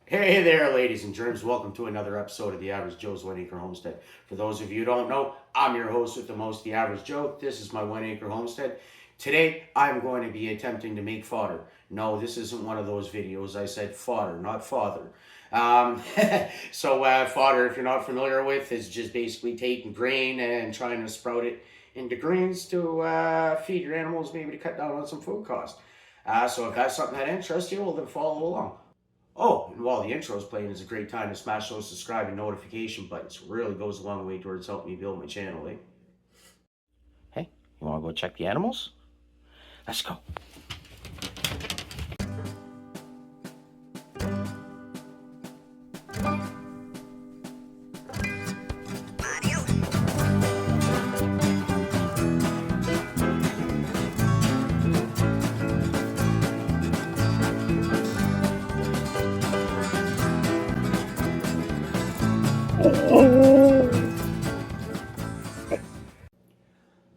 Hey there, ladies and germs. Welcome to another episode of the Average Joe's 1 Acre Homestead. For those of you who don't know, I'm your host with the most, the Average Joe. This is my 1 Acre Homestead. Today, I'm going to be attempting to make fodder. No, this isn't one of those videos. I said fodder, not father. Um, fodder, if you're not familiar with, is just basically taking grain and trying to sprout it into greens to feed your animals, maybe to cut down on some food costs. So if that's something that interests you, well, then follow along. Oh, and while the intro is playing, it's a great time to smash those subscribe and notification buttons. It really goes a long way towards helping me build my channel, eh? Hey, you want to go check the animals? Let's go.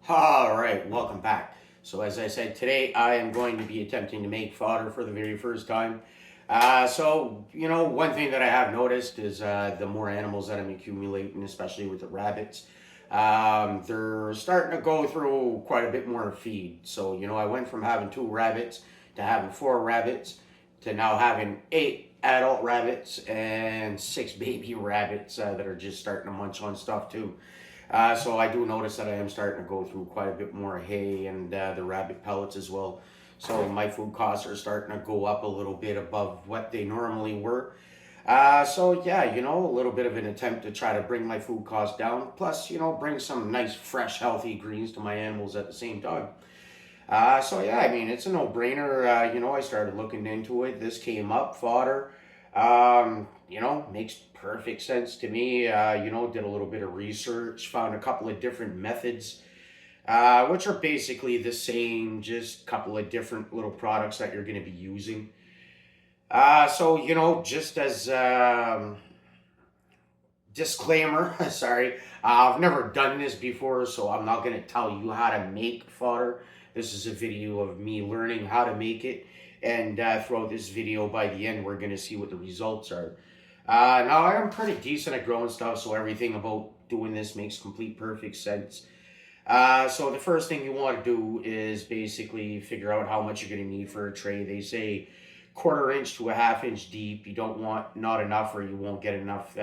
All right, welcome back. So as I said, today I am going to be attempting to make fodder for the very first time. One thing that I have noticed is the more animals that I'm accumulating, especially with the rabbits, they're starting to go through quite a bit more feed. So, I went from having 2 rabbits to having 4 rabbits to now having 8 adult rabbits and 6 baby rabbits that are just starting to munch on stuff too. So I do notice that I am starting to go through quite a bit more hay and the rabbit pellets as well. So my food costs are starting to go up a little bit above what they normally were. A little bit of an attempt to try to bring my food costs down. Plus, bring some nice, fresh, healthy greens to my animals at the same time. It's a no-brainer. I started looking into it. This came up, fodder. Makes perfect sense to me. Did a little bit of research, found a couple of different methods, which are basically the same, just a couple of different little products that you're going to be using. Just as disclaimer, sorry, I've never done this before, so I'm not going to tell you how to make fodder. This is a video of me learning how to make it, and throughout this video, by the end, we're going to see what the results are. Now, I'm pretty decent at growing stuff, so everything about doing this makes complete perfect sense. So the first thing you want to do is basically figure out how much you're going to need for a tray. They say 1/4 inch to a 1/2 inch deep. You don't want not enough, or you won't get enough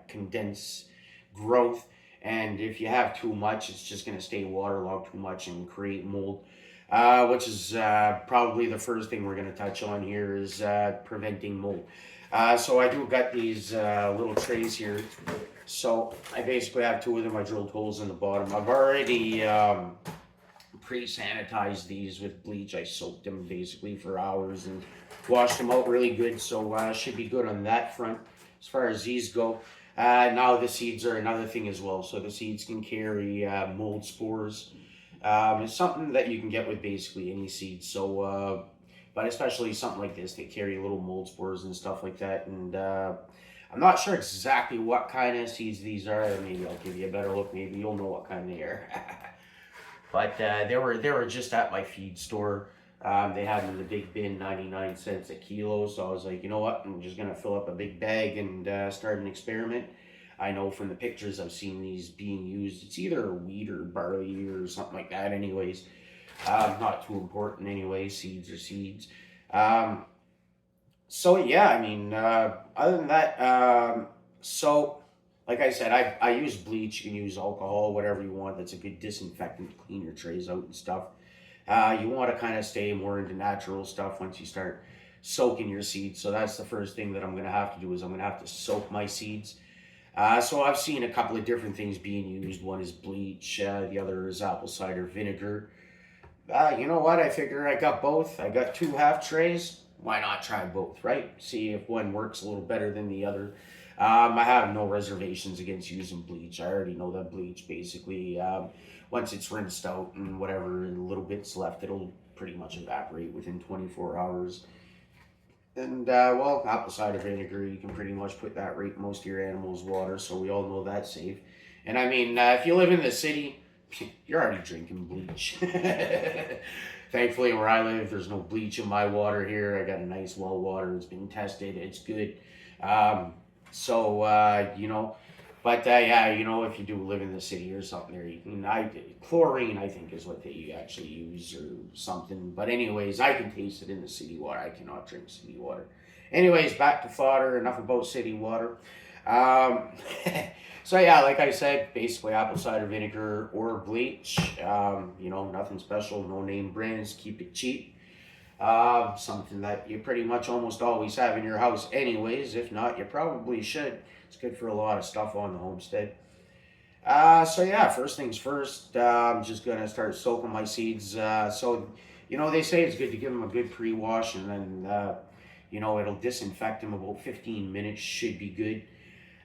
condensed growth. And if you have too much, it's just going to stay waterlogged too much and create mold. Which is probably the first thing we're going to touch on here is preventing mold. So I do got these little trays here. So I basically have 2 of them. I drilled holes in the bottom. I've already pre-sanitized these with bleach. I soaked them basically for hours and washed them out really good. So should be good on that front. As far as these go, now the seeds are another thing as well. So the seeds can carry mold spores. It's something that you can get with basically any seeds. But especially something like this, they carry little mold spores and stuff like that. And I'm not sure exactly what kind of seeds these are. Maybe I'll give you a better look. Maybe you'll know what kind they are. But they were just at my feed store. They had them in the big bin, 99 cents a kilo. So I was like, you know what? I'm just gonna fill up a big bag and start an experiment. I know from the pictures I've seen these being used. It's either wheat or barley or something like that. Anyways, not too important anyway. Seeds are seeds. Um, other than that, like I said, I use bleach. You can use alcohol, whatever you want. That's a good disinfectant to clean your trays out and stuff. You want to kind of stay more into natural stuff once you start soaking your seeds. So that's the first thing that I'm going to have to do is I'm going to have to soak my seeds. So I've seen a couple of different things being used. One is bleach. The other is apple cider vinegar. You know what? I figure I got both. I got 2 half trays. Why not try both, right? See if one works a little better than the other. I have no reservations against using bleach. I already know that bleach basically, once it's rinsed out and whatever little bits left, it'll pretty much evaporate within 24 hours. And apple cider vinegar, you can pretty much put that right in most of your animals' water, so we all know that's safe. And if you live in the city, you're already drinking bleach. Thankfully, where I live, there's no bleach in my water here. I got a nice well water. It's been tested. It's good. Um, you know, but yeah, you know, if you do live in the city or something, there you can. Chlorine, I think, is what they actually use or something. But anyways, I can taste it in the city water. I cannot drink city water. Anyways, back to fodder. Enough about city water. Um, so yeah, like I said, basically apple cider vinegar or bleach. You know, nothing special, no name brands. Keep it cheap. Something that you pretty much almost always have in your house, anyways. If not, you probably should. It's good for a lot of stuff on the homestead. So yeah, first things first. I'm just gonna start soaking my seeds. You know, they say it's good to give them a good pre-wash, and then you know, it'll disinfect them about 15 minutes. Should be good.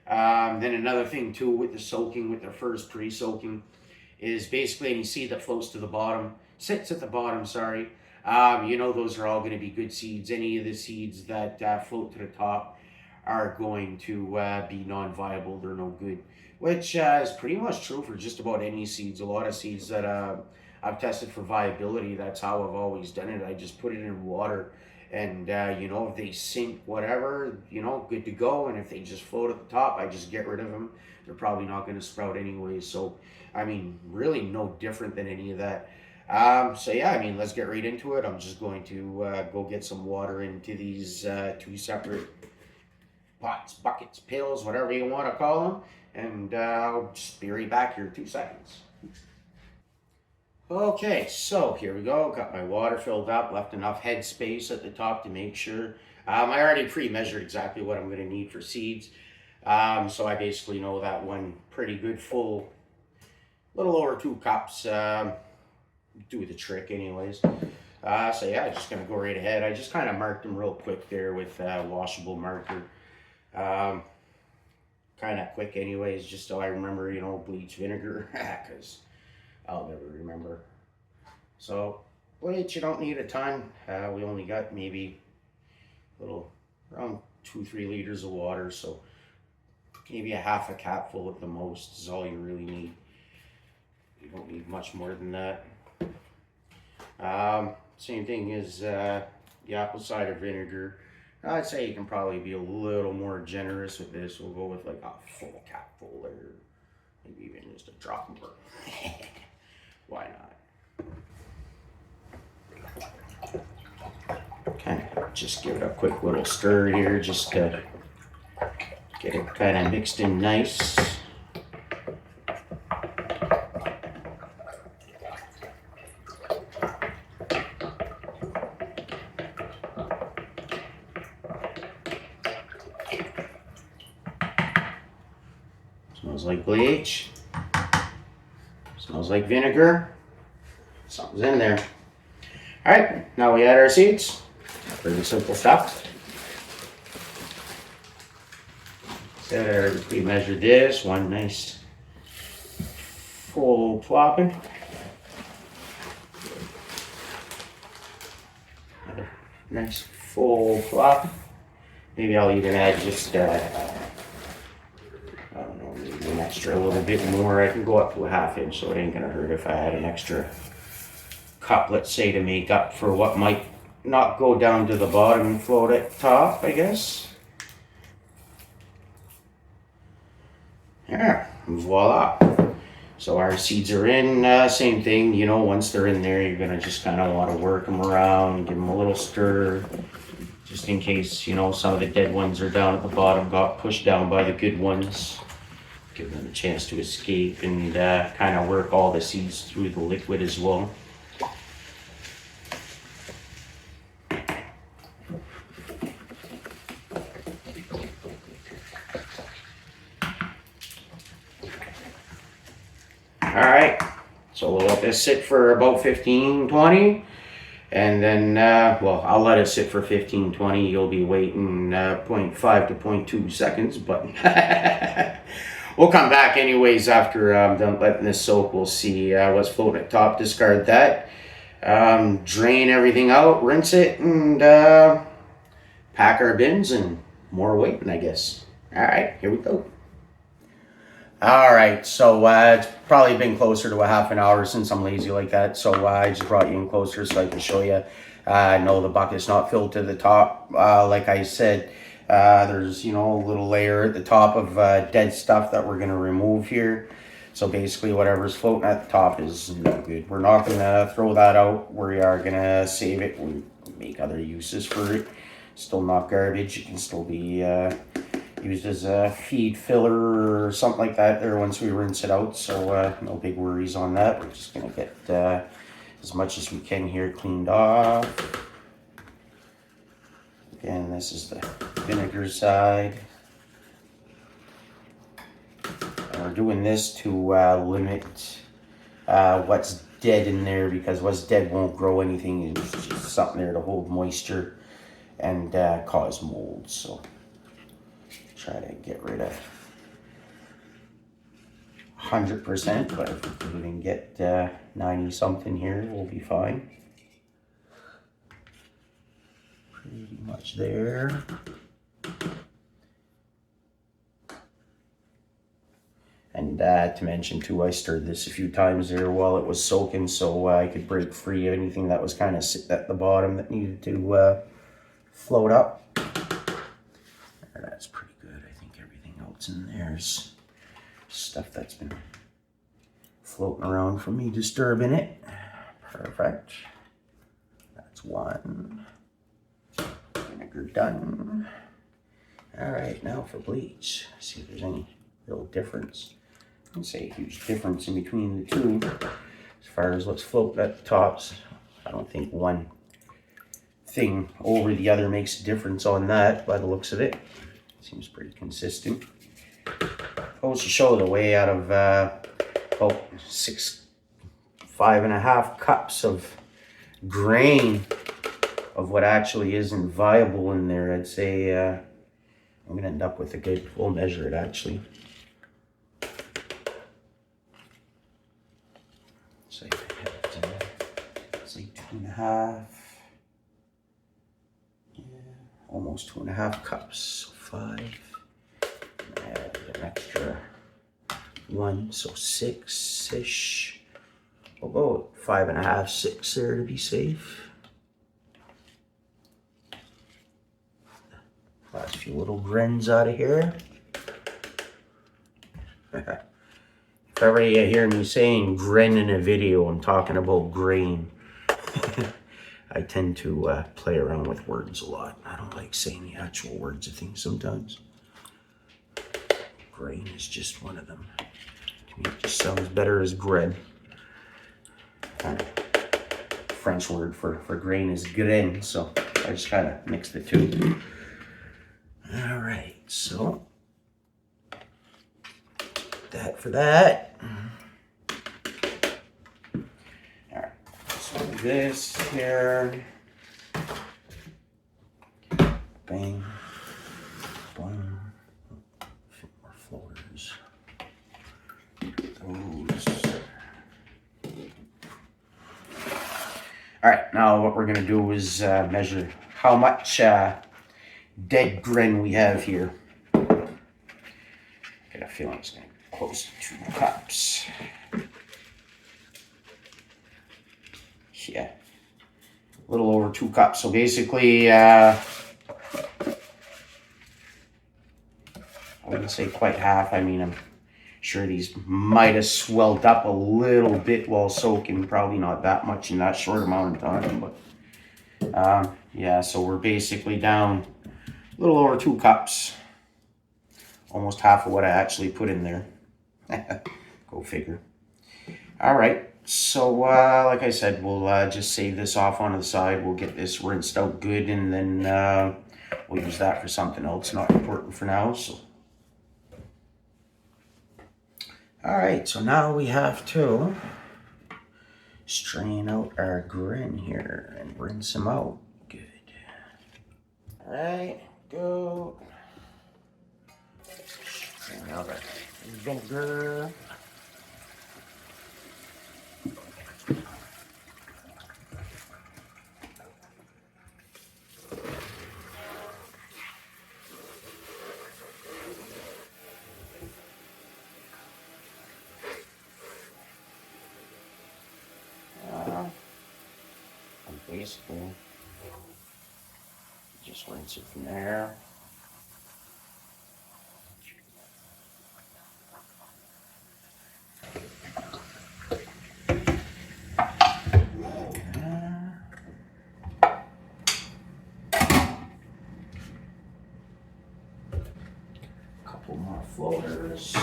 Then another thing too with the soaking, with the first pre-soaking, is basically any seed that floats to the bottom, sits at the bottom, sorry. You know, those are all going to be good seeds. Any of the seeds that float to the top are going to be non-viable. They're no good, which is pretty much true for just about any seeds. A lot of seeds that I've tested for viability, that's how I've always done it. I just put it in water, and you know, if they sink, whatever, you know, good to go. And if they just float at the top, I just get rid of them. They're probably not going to sprout anyway. So, I mean, really no different than any of that. So yeah, I mean, let's get right into it. I'm just going to go get some water into these two separate pots, buckets, pails, whatever you want to call them. And I'll just be right back here in 2 seconds. Okay, so here we go. Got my water filled up, left enough head space at the top to make sure. I already pre-measured exactly what I'm going to need for seeds. So I basically know that one pretty good full, little over 2 cups, do the trick anyways. So yeah, just going to go right ahead. I just kind of marked them real quick there with washable marker. Kind of quick anyways, just so I remember, you know, bleach, vinegar, because I'll never remember. So, bleach, you don't need a ton. We only got maybe a little, around 2-3 liters of water, so maybe a half a capful at the most is all you really need. You don't need much more than that. Same thing as the apple cider vinegar. I'd say you can probably be a little more generous with this. We'll go with like a full capful, or maybe even just a drop more. Why not? Kind of just give it a quick little stir here, just to get it kind of mixed in nice. Smells like bleach. Smells like vinegar. Something's in there. All right, now we add our seeds. Pretty simple stuff. We measured this, one nice full plopping. Another nice full plop. Maybe I'll even add just I don't know, maybe an extra a little bit more. I can go up to a 1/2 inch, so it ain't gonna hurt if I add an extra cup, let's say, to make up for what might not go down to the bottom and float at the top, I guess. Yeah, voila. So our seeds are in. Same thing, you know, once they're in there, you're gonna just kind of want to work them around, give them a little stir, just in case, you know, some of the dead ones are down at the bottom, got pushed down by the good ones. Give them a chance to escape, and kind of work all the seeds through the liquid as well. Alright, so we'll let this sit for about 15-20, and then, well, I'll let it sit for 15-20. You'll be waiting 0.5 to 0.2 seconds, but we'll come back anyways after I'm done letting this soak. We'll see what's floating at top, discard that, drain everything out, rinse it, and pack our bins, and more waiting, I guess. Alright, here we go. All right, so it's probably been closer to a half an hour since I'm lazy like that. So I just brought you in closer so I can show you. No, the bucket's not filled to the top. Like I said, there's, you know, a little layer at the top of dead stuff that we're going to remove here. So basically whatever's floating at the top is no good. We're not going to throw that out. We are going to save it and make other uses for it. Still not garbage. It can still be used as a feed filler or something like that there once we rinse it out. So no big worries on that. We're just going to get as much as we can here cleaned off. Again, this is the vinegar side. And we're doing this to limit what's dead in there, because what's dead won't grow anything. It's just something there to hold moisture and cause mold. So try to get rid of 100%, but if we can get 90 something here, we'll be fine. Pretty much there. And to mention too, I stirred this a few times there while it was soaking, so I could break free of anything that was kind of sitting at the bottom that needed to float up. That's pretty good. I think everything else in there is stuff that's been floating around from me disturbing it. Perfect. That's one. Vinegar done. All right, now for bleach. See if there's any real difference. I wouldn't say a huge difference in between the two. As far as what's floating at the tops, I don't think one thing over the other makes a difference on that by the looks of it. Seems pretty consistent. Goes to show the way out of about 5.5 cups of grain of what actually isn't viable in there. I'd say I'm gonna end up with a good, we'll measure it actually. Say 2.5. Yeah, almost 2.5 cups. 5. Add an extra 1, so 6-ish. We'll go 5.5, 6 there to be safe. Last few little grins out of here. If ever you hear me saying grin in a video, I'm talking about grain. I tend to play around with words a lot. I don't like saying the actual words of things sometimes. Grain is just one of them. To me, it just sounds better as grain. Kind of French word for grain is grain, so I just kind of mix the two. All right, so that for that. All right, so this here. Bang. Boom. A few more floaters. Those. All right, now what we're gonna do is measure how much dead grain we have here. I get a feeling it's gonna be close to 2 cups. Yeah, a little over 2 cups. So basically, I wouldn't say quite half. I mean, I'm sure these might have swelled up a little bit while soaking. Probably not that much in that short amount of time, but yeah, so we're basically down a little over 2 cups. Almost half of what I actually put in there. Go figure. All right, so like I said, we'll just save this off onto the side. We'll get this rinsed out good, and then we'll use that for something else not important for now. So, all right, so now we have to strain out our grain here and rinse them out. Good. All right, go. Strain out our vinegar. basically. Just rinse it from there. Couple more floaters.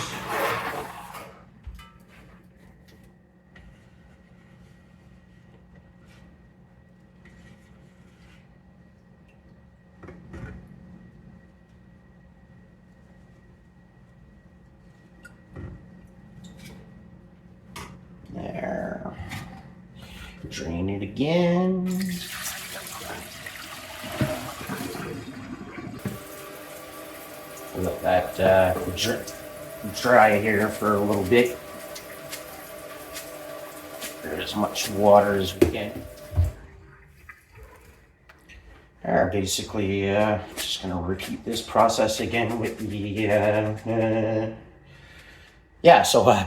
There. Drain it again. Let that dry here for a little bit. Get as much water as we can. Basically, just gonna repeat this process again with the.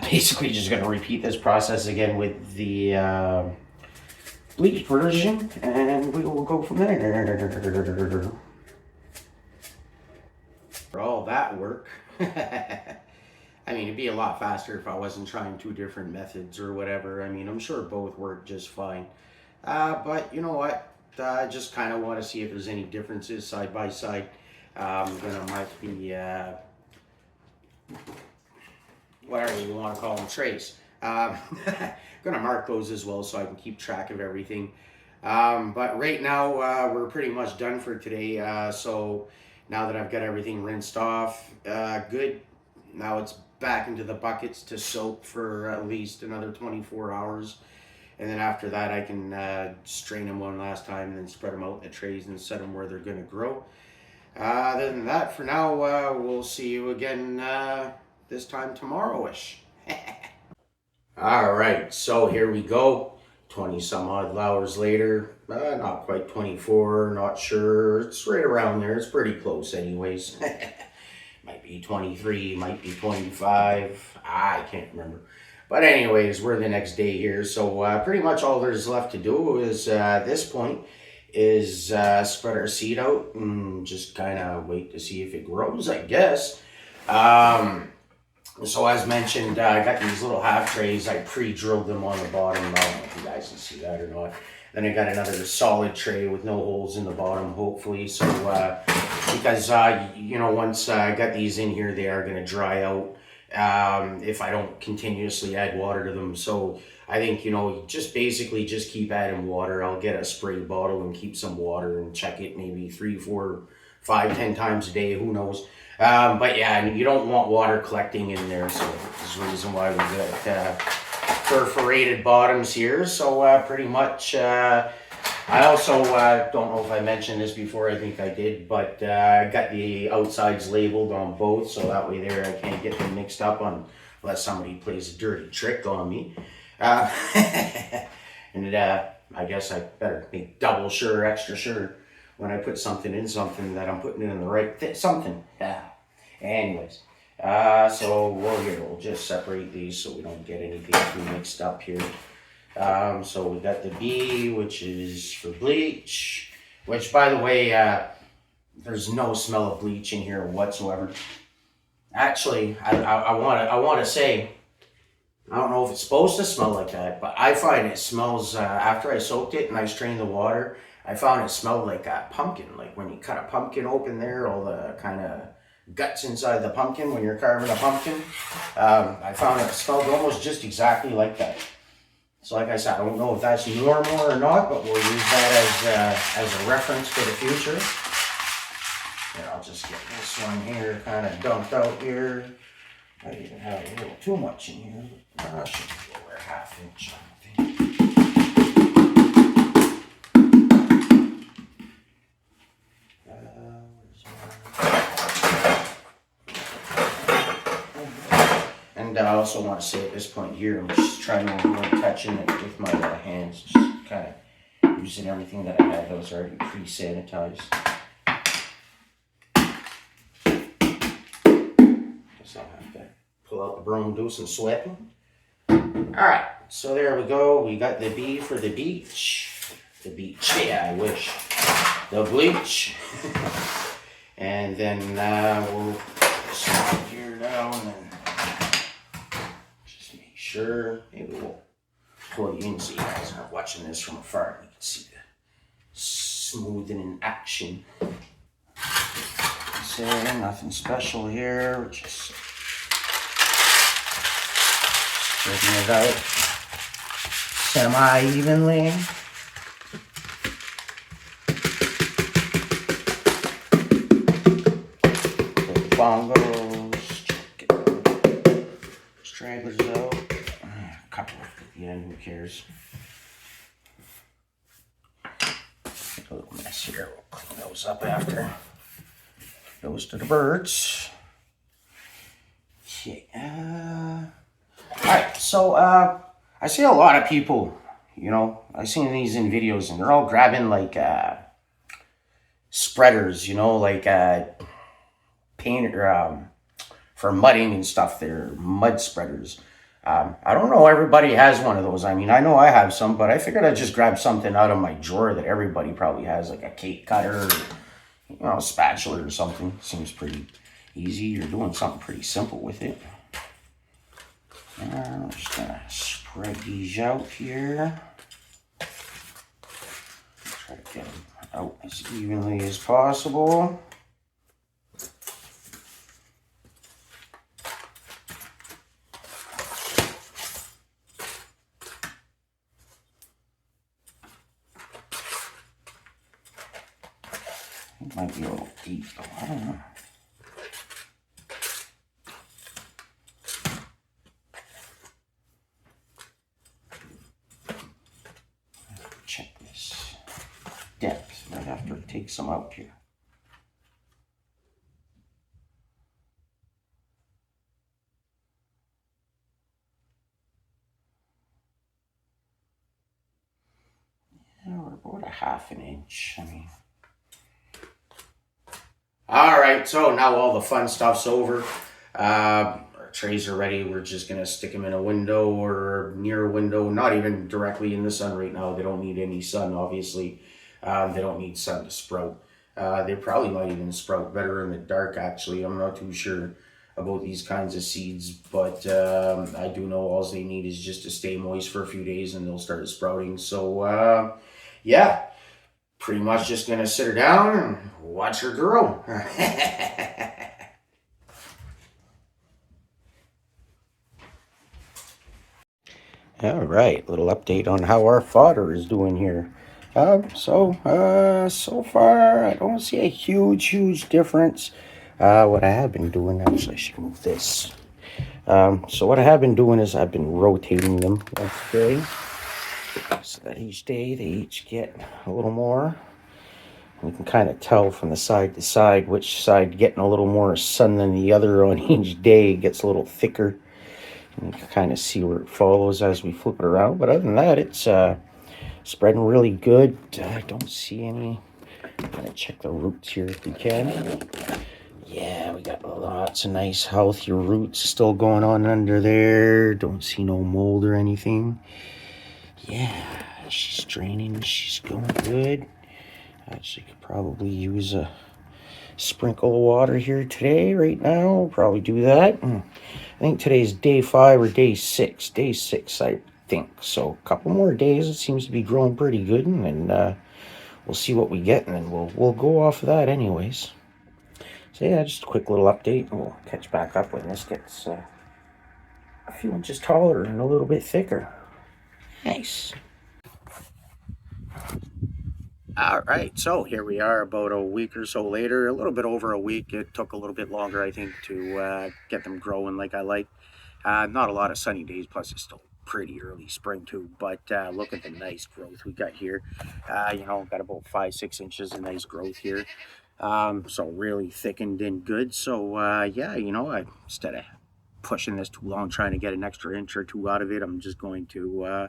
Basically just gonna repeat this process again with the bleach version, and we will go from there. For all that work, I mean, it'd be a lot faster if I wasn't trying 2 different methods or whatever. I mean, I'm sure both work just fine. But you know what? I just kind of want to see if there's any differences side by side. I'm gonna mark the whatever you want to call them, trays. Gonna mark those as well so I can keep track of everything. But right now we're pretty much done for today. So now that I've got everything rinsed off, good. Now it's back into the buckets to soak for at least another 24 hours. And then after that, I can strain them one last time and then spread them out in the trays and set them where they're going to grow. Other than that, for now, we'll see you again this time tomorrow-ish. All right, so here we go. 20 some odd hours later. Not quite 24, not sure. It's right around there. It's pretty close anyways. Might be 23, might be 25. I can't remember. But anyways, we're the next day here. So pretty much all there's left to do is at this point is spread our seed out and just kind of wait to see if it grows, I guess. So as mentioned, I got these little half trays. I pre-drilled them on the bottom. I don't know if you guys can see that or not. Then I got another solid tray with no holes in the bottom, hopefully. So because you know, once I got these in here, they are going to dry out if I don't continuously add water to them. So I think, you know, just basically just keep adding water. I'll get a spray bottle and keep some water and check it maybe 3, 4, 5, 10 times a day. Who knows? But yeah, you don't want water collecting in there. So there's a reason why we got perforated bottoms here. So pretty much, I also don't know if I mentioned this before. I think I did, but I got the outsides labeled on both, so that way there I can't get them mixed up unless somebody plays a dirty trick on me. And I guess I better make double sure, extra sure when I put something in something that I'm putting it in the right something. Anyways, so we'll just separate these so we don't get anything too mixed up here. So we got the B, which is for bleach, which by the way, there's no smell of bleach in here whatsoever. Actually, I want to say, I don't know if it's supposed to smell like that, but I find it smells, after I soaked it and I strained the water, I found it smelled like a pumpkin. Like when you cut a pumpkin open there, all the kind of guts inside the pumpkin when you're carving a pumpkin. I found it smelled almost just exactly like that. So like I said, I don't know if that's normal or not, but we'll use that as a reference for the future. Here, I'll just get this one here kind of dumped out here. I even have a little too much in here. I should go over a ½ inch, I think. And I also want to say at this point here, I'm just trying to avoid touching it with my hands. Just kind of using everything that I have that was already pre-sanitized. Guess I'll have to pull out the broom and do some sweating. Alright, so there we go. We got the B for the beach. The beach. Yeah, I wish. The bleach. And then we'll slide here down and just make sure. Maybe we'll pull you in so you guys aren't watching this from afar. You can see the smoothing in action. So nothing special here. We're just spreading it out semi-evenly. Bongos, get the stragglers out. A couple at the end, who cares? A little mess here. We'll clean those up after. Goes to the birds. Okay. Alright, so I see a lot of people, you know, I've seen these in videos and they're all grabbing like spreaders, you know, like paint for mudding and stuff. They're mud spreaders. I don't know everybody has one of those. I mean, I know I have some, but I figured I'd just grab something out of my drawer that everybody probably has, like a cake cutter or, you know, a spatula or something. Seems pretty easy. You're doing something pretty simple with it. I'm just gonna spread these out here. Try to get them out as evenly as possible. It might be a little deep though, I don't know. Check this depth right after it takes some out here. Yeah, we're about a ½ inch. I mean. Alright, so now all the fun stuff's over. Our trays are ready. We're just going to stick them in a window or near a window. Not even directly in the sun right now. They don't need any sun, obviously. They don't need sun to sprout. They probably might even sprout better in the dark, actually. I'm not too sure about these kinds of seeds. But I do know all they need is just to stay moist for a few days and they'll start sprouting. So, yeah. Pretty much just gonna sit her down and watch her grow. All right, little update on how our fodder is doing here. So far I don't see a huge difference. What I have been doing, actually I should move this. So what I have been doing is I've been rotating them once a day. So that each day they each get a little more. You can kind of tell from the side to side which side getting a little more sun than the other on each day. It gets a little thicker. And you can kind of see where it follows as we flip it around. But other than that, it's spreading really good. I don't see any. I'm going to check the roots here if we can. Yeah, we got lots of nice healthy roots still going on under there. Don't see no mold or anything. Yeah, she's draining. She's going good. Actually could probably use a sprinkle of water here today, right now. We'll probably do that. I think today's day 5 or day 6. Day 6, I think. So a couple more days. It seems to be growing pretty good, and we'll see what we get, and then we'll go off of that anyways. So yeah, just a quick little update, and we'll catch back up when this gets a few inches taller and a little bit thicker. Nice. All right, so here we are about a week or so later, a little bit over a week. It took a little bit longer, I think, to get them growing like I like. Not a lot of sunny days, plus it's still pretty early spring too, but look at the nice growth we got here. You know, got about 5-6 inches of nice growth here. So really thickened and good. So yeah, you know, instead of pushing this too long trying to get an extra inch or two out of it, I'm just going to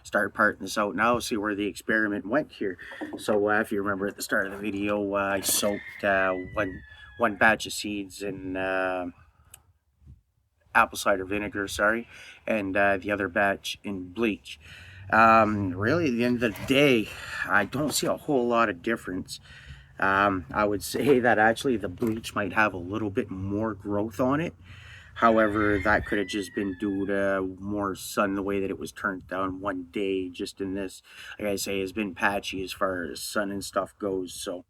start parting this out now, see where the experiment went here. So if you remember at the start of the video, I soaked one batch of seeds in apple cider vinegar, and the other batch in bleach. Really, at the end of the day, I don't see a whole lot of difference. I would say that actually the bleach might have a little bit more growth on it. However, that could have just been due to more sun, the way that it was turned down one day. Just in this, like I say, has been patchy as far as sun and stuff goes. So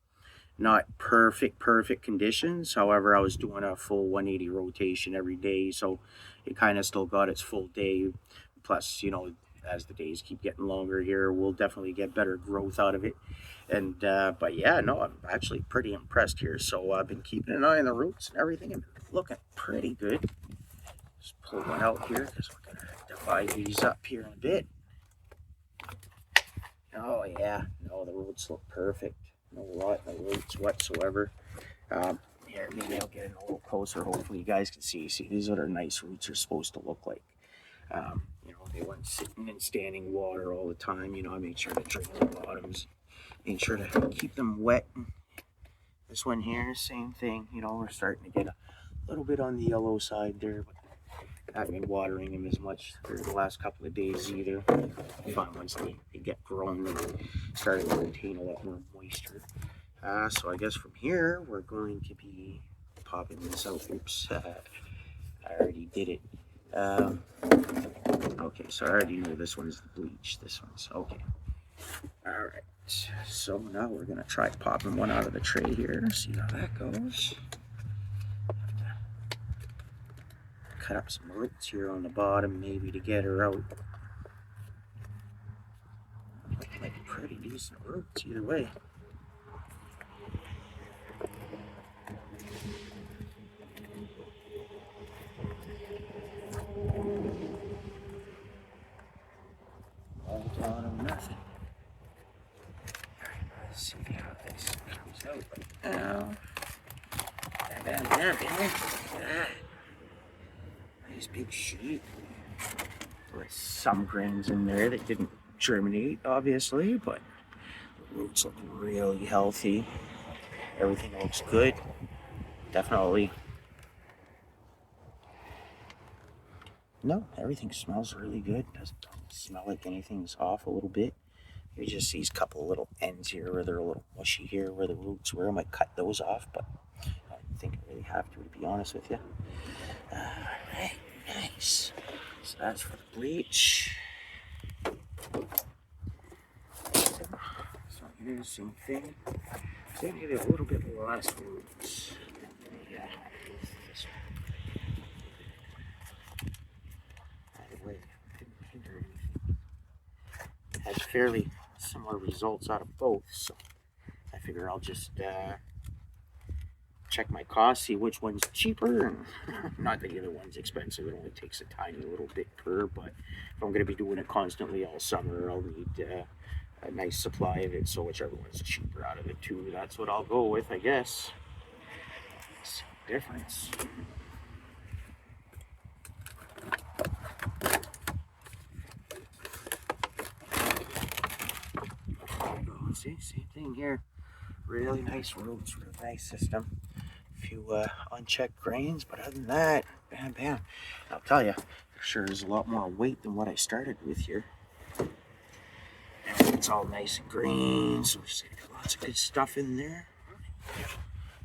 not perfect conditions. However, I was doing a full 180 rotation every day, so it kind of still got its full day. Plus, as the days keep getting longer here, we'll definitely get better growth out of it. And but yeah, no, I'm actually pretty impressed here. So I've been keeping an eye on the roots and everything, and looking pretty good. Just pull one out here because we're gonna divide these up here in a bit. Oh yeah, no, the roots look perfect. No rot in the roots whatsoever. Here, maybe I'll get in a little closer. Hopefully you guys can see. See, these are what our nice roots are supposed to look like. They weren't sitting in standing water all the time. I made sure to drain the bottoms. Made sure to keep them wet. This one here, same thing. We're starting to get a little bit on the yellow side there, but I haven't been watering them as much for the last couple of days either. I find once they get grown, they start to retain a lot more moisture. So I guess from here, we're going to be popping this out. Oops, I already did it. Okay, so I already know this one's the bleach. This one's okay. All right, so now we're gonna try popping one out of the tray here. See how that goes. Cut up some roots here on the bottom, maybe to get her out. Like pretty decent roots either way. All down on nothing. Alright, let's see how this comes out right now. Nice big sheet. There were some grains in there that didn't germinate, obviously, but the roots look really healthy. Everything looks good. Definitely. No, everything smells really good. Doesn't smell like anything's off a little bit. You just these couple little ends here where they're a little mushy here where the roots were. I might cut those off, but I don't think I really have to be honest with you. Alright, nice. So that's for the bleach. So here's same thing. So maybe a little bit less roots. Yeah. This one. By the way, didn't hinder anything. Had fairly similar results out of both, so I figure I'll just check my costs, see which one's cheaper, and not that the other one's expensive. It only takes a tiny little bit per, but if I'm going to be doing it constantly all summer, I'll need a nice supply of it, so whichever one's cheaper out of the two, that's what I'll go with, I guess. Same difference. See, same thing here. Really nice roots, real nice system. A few unchecked grains, but other than that, bam, bam. I'll tell you, for sure is a lot more weight than what I started with here. It's all nice and green, so just lots of good stuff in there.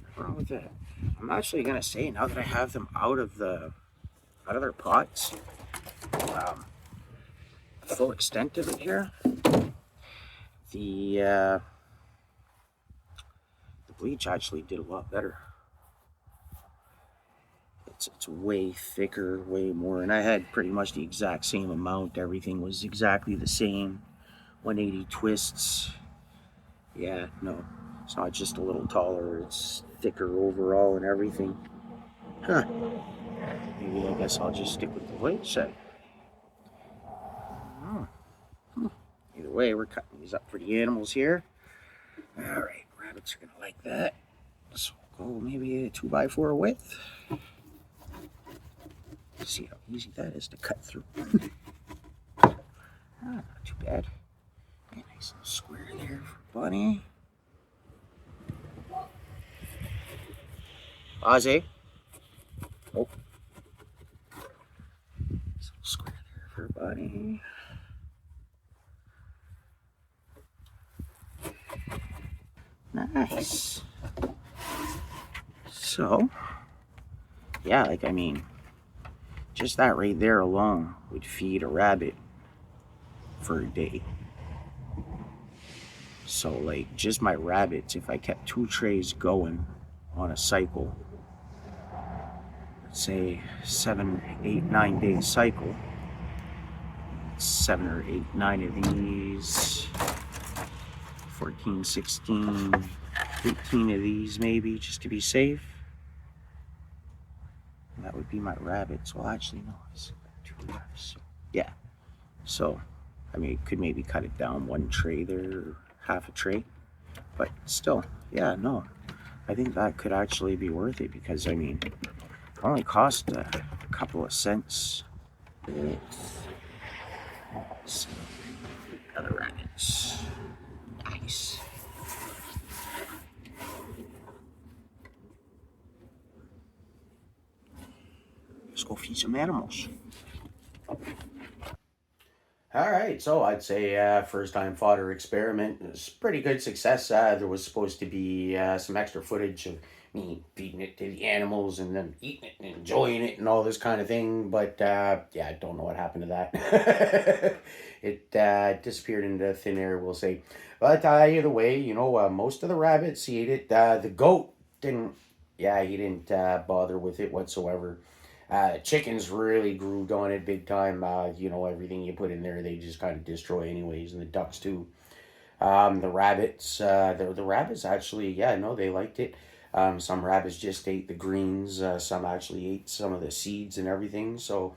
What's wrong with that? I'm actually gonna say, now that I have them out of their pots, the full extent of it here, the bleach actually did a lot better. It's way thicker, way more, and I had pretty much the exact same amount. Everything was exactly the same. 180 twists. Yeah, no, it's not just a little taller, it's thicker overall and everything. Huh. Maybe I guess I'll just stick with the bleach then. Oh. Either way, we're cutting these up for the animals here. Alright, rabbits are gonna like that. So we'll go maybe a 2x4 width. See how easy that is to cut through. Not too bad. Yeah, nice and square there for Bunny. Ozzy. Oh. Nice square there for Bunny. Nice. So, yeah, like, I mean, just that right there alone would feed a rabbit for a day. So, like, just my rabbits, if I kept 2 trays going on a cycle, let's say 7, 8, 9 day cycle, 7 or 8, 9 of these, 14, 16, 18 of these maybe, just to be safe. That would be my rabbits. Well, actually, no, it's 2 rabbits. Yeah. So, I mean, could maybe cut it down 1 tray there, or half a tray. But still, yeah, no. I think that could actually be worth it because, I mean, it only cost a couple of cents. So, other rabbits. Nice. Let's go feed some animals. All right, so I'd say first time fodder experiment was pretty good success. There was supposed to be some extra footage of me feeding it to the animals and them eating it and enjoying it and all this kind of thing. But yeah, I don't know what happened to that. It disappeared into thin air, we'll say. But either way, you know, most of the rabbits he ate it. The goat didn't. Yeah, he didn't bother with it whatsoever. Chickens really grew on it big time. You know, everything you put in there, they just kind of destroy anyways, and the ducks too. The rabbits, the rabbits actually, yeah, no, they liked it. Some rabbits just ate the greens. Some actually ate some of the seeds and everything. So,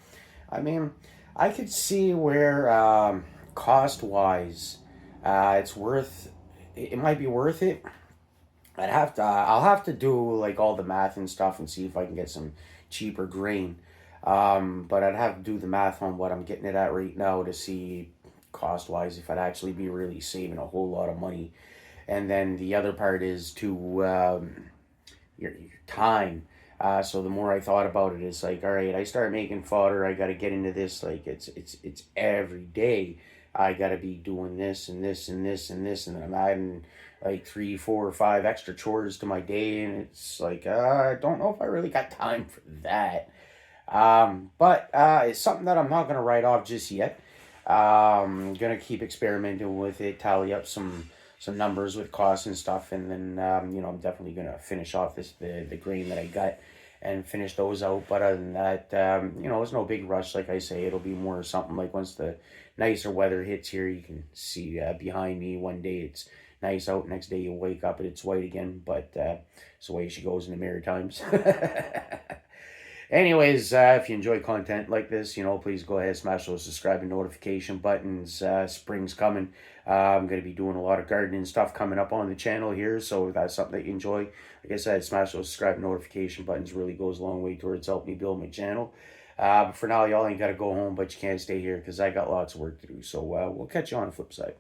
I mean, I could see where cost-wise, it's worth. It might be worth it. I'll have to do like all the math and stuff and see if I can get some cheaper grain. But I'd have to do the math on what I'm getting it at right now to see cost wise if I'd actually be really saving a whole lot of money. And then the other part is to your time. So the more I thought about it, it's like, all right, I start making fodder. I got to get into this. Like it's every day. I got to be doing this and this and this and this, and I'm adding like 3, 4, or 5 extra chores to my day, and it's like I don't know if I really got time for that. But it's something that I'm not gonna write off just yet. I'm gonna keep experimenting with it, tally up some numbers with costs and stuff, and then you know, I'm definitely gonna finish off the grain that I got and finish those out. But other than that, you know, it's no big rush. Like I say, it'll be more something like once the nicer weather hits here. You can see behind me. One day it's nice out, next day you wake up and it's white again. But it's the way she goes in the Maritimes. Anyways, if you enjoy content like this, you know, please go ahead, smash those subscribe and notification buttons. Spring's coming. I'm going to be doing a lot of gardening stuff coming up on the channel here, so if that's something that you enjoy, like I said, smash those subscribe and notification buttons. Really goes a long way towards helping me build my channel. But for now, y'all ain't got to go home, but you can't stay here because I got lots of work to do. So we'll catch you on the flip side.